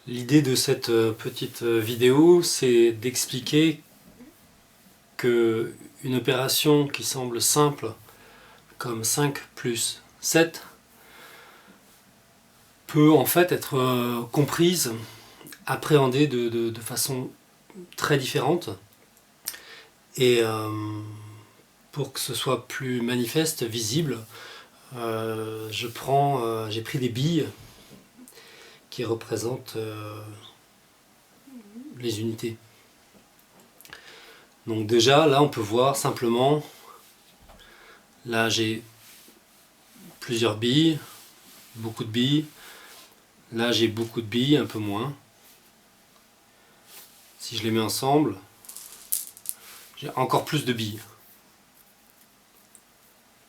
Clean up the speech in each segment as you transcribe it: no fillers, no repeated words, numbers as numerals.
L'idée de cette petite vidéo, c'est d'expliquer que une opération qui semble simple, comme 5 plus 7, peut en fait être comprise, appréhendée de façon très différente. Et pour que ce soit plus manifeste, visible, j'ai pris des billes qui représentent les unités. Donc déjà, là on peut voir simplement, là j'ai plusieurs billes, beaucoup de billes, là j'ai beaucoup de billes, un peu moins. Si je les mets ensemble, j'ai encore plus de billes.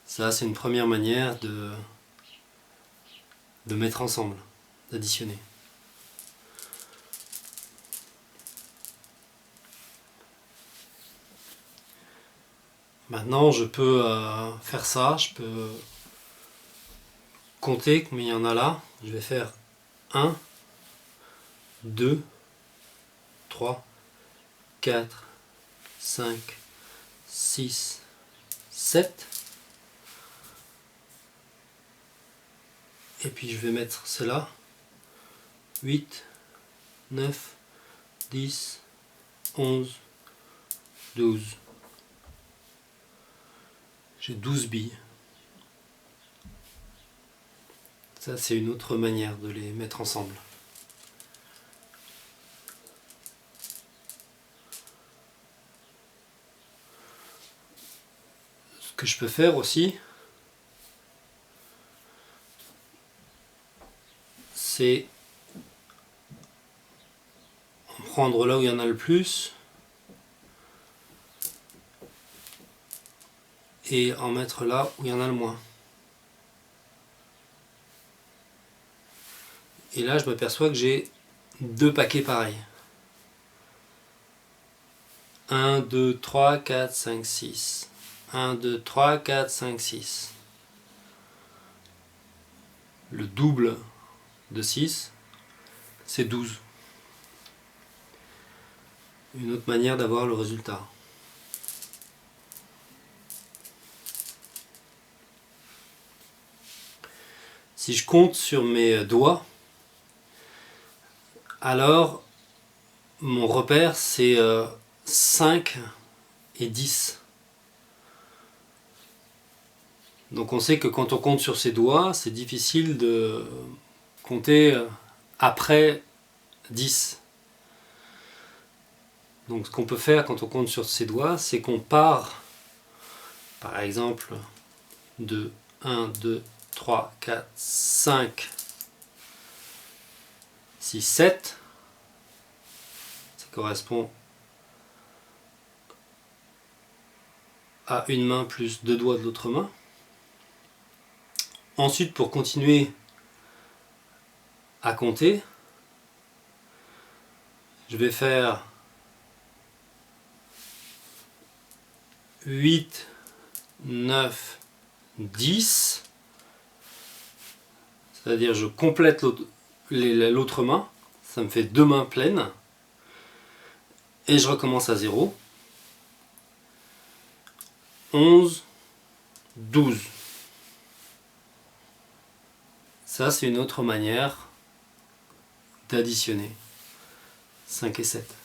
Ça, c'est une première manière de mettre ensemble, d'additionner. Maintenant, je peux faire ça, je peux compter combien il y en a là. Je vais faire 1, 2, 3, 4, 5, 6, 7. Et puis je vais mettre celle-là. 8, 9, 10, 11, 12. J'ai 12 billes. Ça, c'est une autre manière de les mettre ensemble. Ce que je peux faire aussi, c'est prendre là où il y en a le plus et en mettre là où il y en a le moins. Et là, je m'aperçois que j'ai deux paquets pareils. 1, 2, 3, 4, 5, 6. 1, 2, 3, 4, 5, 6. Le double de 6, c'est 12. Une autre manière d'avoir le résultat. Si je compte sur mes doigts, alors mon repère c'est 5 et 10. Donc on sait que quand on compte sur ses doigts, c'est difficile de compter après 10. Donc ce qu'on peut faire quand on compte sur ses doigts, c'est qu'on part, par exemple, de 1, 2, 3, 4, 5, 6, 7. Ça correspond à une main plus deux doigts de l'autre main. Ensuite, pour continuer à compter, je vais faire 8, 9, 10. C'est-à-dire je complète l'autre main. Ça me fait deux mains pleines. Et je recommence à 0. 11, 12. Ça, c'est une autre manière d'additionner 5 et 7.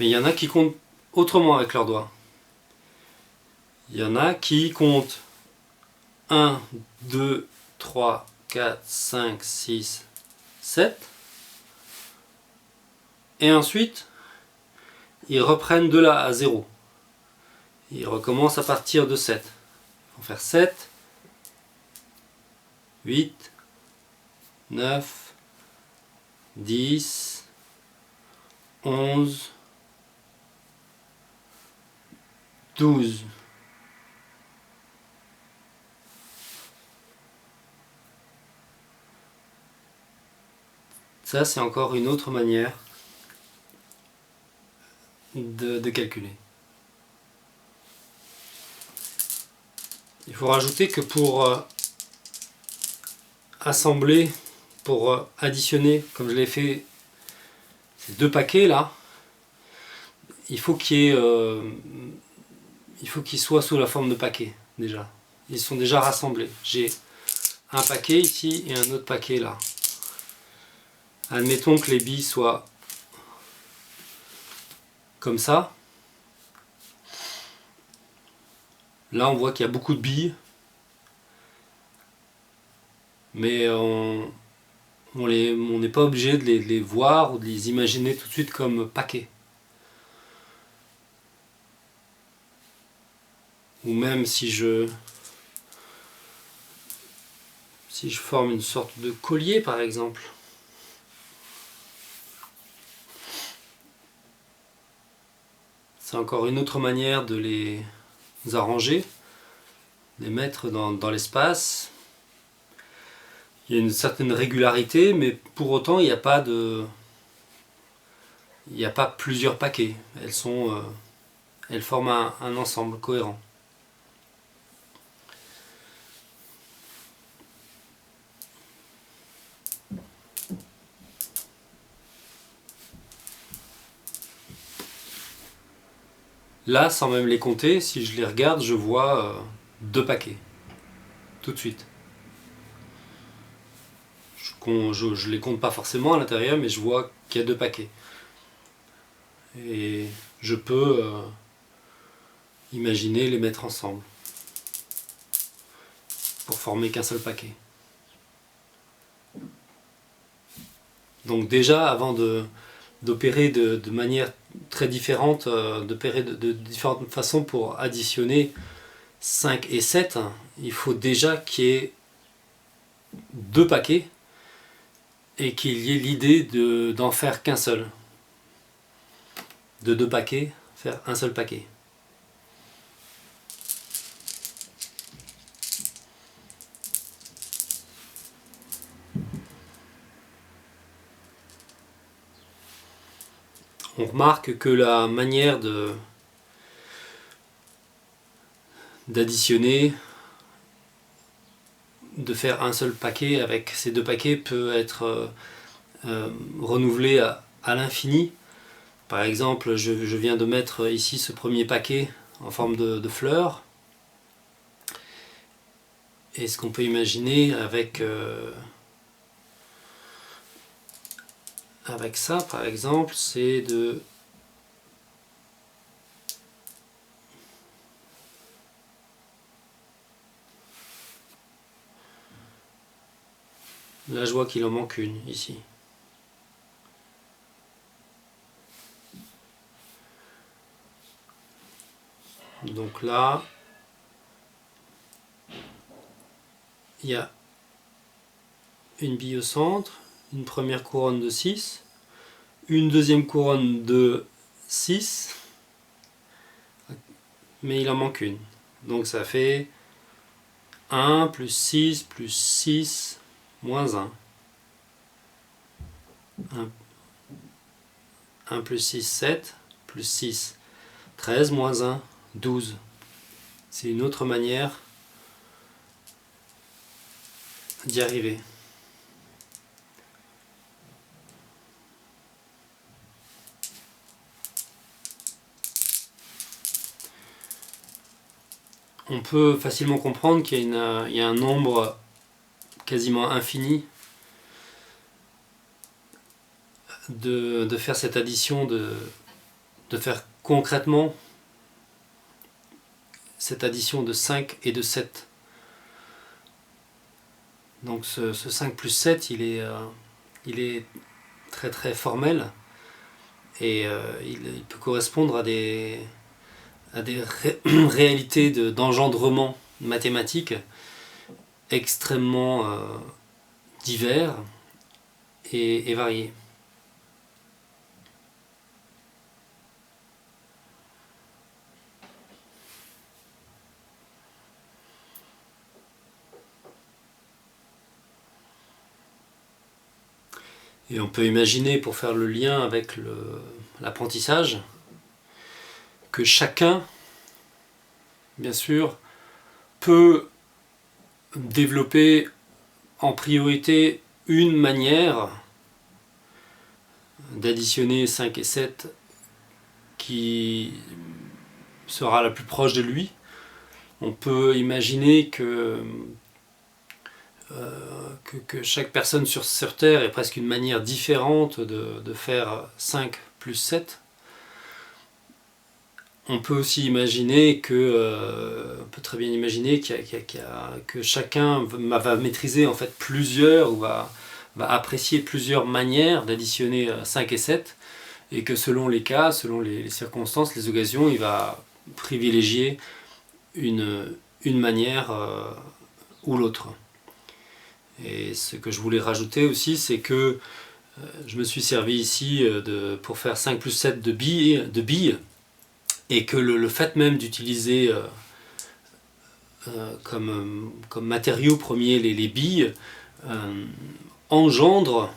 Mais il y en a qui comptent autrement avec leurs doigts. Il y en a qui comptent 1, 2, 3, 4, 5, 6, 7. Et ensuite, ils reprennent de là à 0. Ils recommencent à partir de 7. Ils vont faire 7, 8, 9, 10, 11, 12. Ça, c'est encore une autre manière de calculer. Il faut rajouter que pour assembler pour additionner, comme je l'ai fait, ces deux paquets là, il faut qu'ils soient sous la forme de paquets déjà. Ils sont déjà rassemblés. J'ai un paquet ici et un autre paquet là. Admettons que les billes soient comme ça. Là on voit qu'il y a beaucoup de billes, mais on n'est pas obligé de les voir ou de les imaginer tout de suite comme paquets. Ou même si je forme une sorte de collier par exemple. C'est encore une autre manière de les arranger, les mettre dans l'espace. Il y a une certaine régularité, mais pour autant il n'y a pas plusieurs paquets. Elles forment un ensemble cohérent. Là, sans même les compter, si je les regarde, je vois deux paquets. Tout de suite. Je les compte pas forcément à l'intérieur, mais je vois qu'il y a deux paquets. Et je peux imaginer les mettre ensemble pour former qu'un seul paquet. Donc déjà, avant d'opérer de manière très différente, d'opérer de différentes façons pour additionner 5 et 7, il faut déjà qu'il y ait deux paquets et qu'il y ait l'idée d'en faire qu'un seul. De deux paquets, faire un seul paquet. On remarque que la manière d'additionner, de faire un seul paquet avec ces deux paquets peut être renouvelée à l'infini. Par exemple, je viens de mettre ici ce premier paquet en forme de fleurs. Et ce qu'on peut imaginer avec ça, par exemple, c'est de là je vois qu'il en manque une ici. Donc là, il y a une bille au centre, une première couronne de 6, une deuxième couronne de 6, mais il en manque une. Donc ça fait 1 plus 6 plus 6 moins 1. 1 plus 6, 7, plus 6, 13, moins 1, 12. C'est une autre manière d'y arriver. On peut facilement comprendre qu'il y a un nombre quasiment infini de faire cette addition, de faire concrètement cette addition de 5 et de 7. Donc ce 5 plus 7, il est très très formel et il peut correspondre à des réalités d'engendrement mathématique extrêmement divers et variés. Et on peut imaginer, pour faire le lien avec l'apprentissage, que chacun, bien sûr, peut développer en priorité une manière d'additionner 5 et 7 qui sera la plus proche de lui. On peut imaginer que chaque personne sur Terre ait presque une manière différente de faire 5 plus 7. On peut aussi imaginer on peut très bien imaginer que chacun va maîtriser en fait plusieurs, ou va apprécier plusieurs manières d'additionner 5 et 7, et que selon les cas, selon les circonstances, les occasions, il va privilégier une manière ou l'autre. Et ce que je voulais rajouter aussi, c'est que je me suis servi ici pour faire 5 plus 7 de billes, et que le fait même d'utiliser comme matériau premier les billes engendre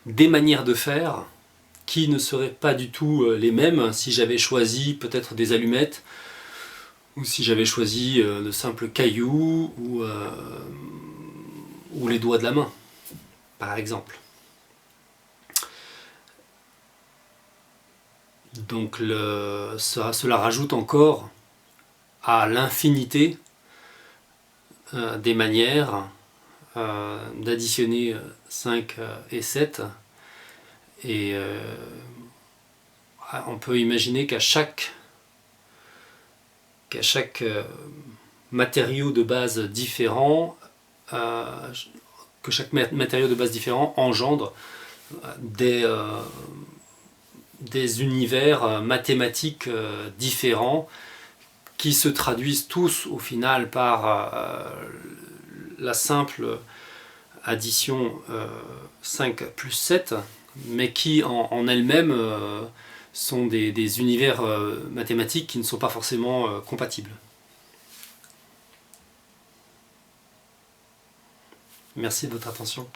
des manières de faire qui ne seraient pas du tout les mêmes si j'avais choisi peut-être des allumettes, ou si j'avais choisi de simples cailloux, ou les doigts de la main, par exemple. Donc cela rajoute encore à l'infinité des manières d'additionner 5 et 7. Et on peut imaginer qu'à chaque matériau de base différent, engendre des univers mathématiques différents, qui se traduisent tous au final par la simple addition 5 plus 7, mais qui en elles-mêmes sont des univers mathématiques qui ne sont pas forcément compatibles. Merci de votre attention.